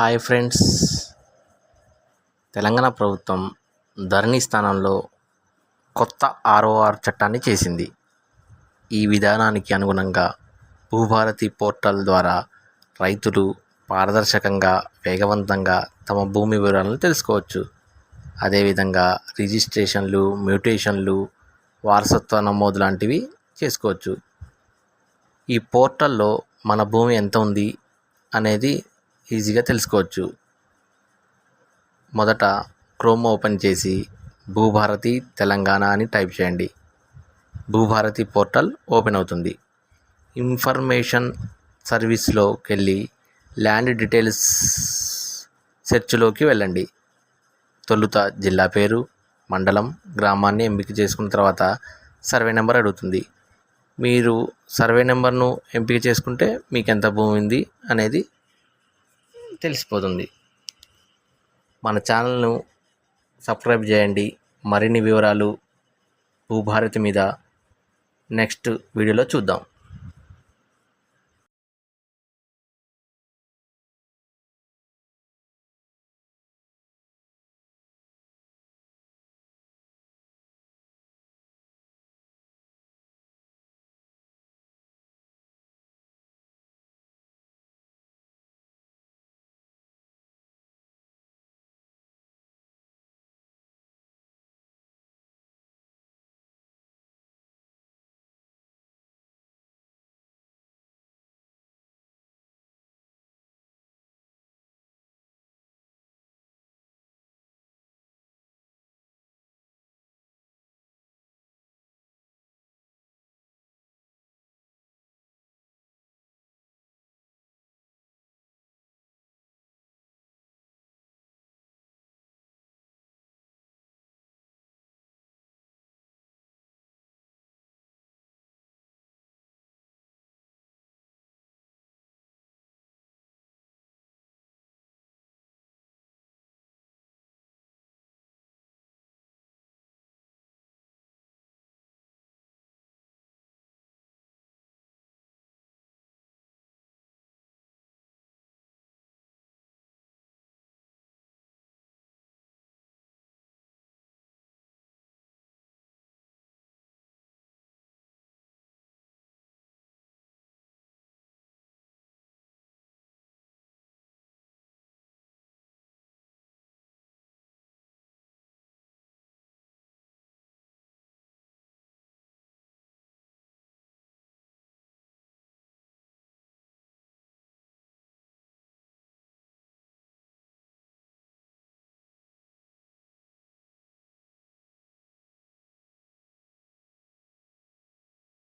Hi friends, Telangana ప్రభుత్వం ధరణి స్థానంలో కొత్త ఆర్ఓఆర్ చట్టాన్ని చేసింది. ఈ విధానానికి అనుగుణంగా భూభారతి పోర్టల్ ద్వారా రైతులు పారదర్శకంగా, వేగవంతంగా తమ భూమి వివరాలను తెలుసుకోవచ్చు. అదేవిధంగా రిజిస్ట్రేషన్లు, మ్యూటేషన్లు, వారసత్వ నమోదు లాంటివి చేసుకోవచ్చు. ఈ పోర్టల్లో మన భూమి ఎంత ఉంది అనేది ఈజీగా తెలుసుకోవచ్చు. మొదట క్రోమ్ ఓపెన్ చేసి భూభారతి తెలంగాణ అని టైప్ చేయండి. భూభారతి పోర్టల్ ఓపెన్ అవుతుంది. ఇన్ఫర్మేషన్ సర్వీస్లోకి వెళ్ళి ల్యాండ్ డీటెయిల్స్ సెర్చ్లోకి వెళ్ళండి. తొలుత జిల్లా పేరు, మండలం, గ్రామాన్ని ఎంపిక చేసుకున్న తర్వాత సర్వే నెంబర్ అడుగుతుంది. మీరు సర్వే నెంబర్ను ఎంపిక చేసుకుంటే మీకు ఎంత భూమి ఉంది అనేది తెలిసిపోతుంది. మన ఛానల్ను సబ్స్క్రైబ్ చేయండి. మరిన్ని వివరాలు భూభారతి మీద నెక్స్ట్ వీడియోలో చూద్దాం.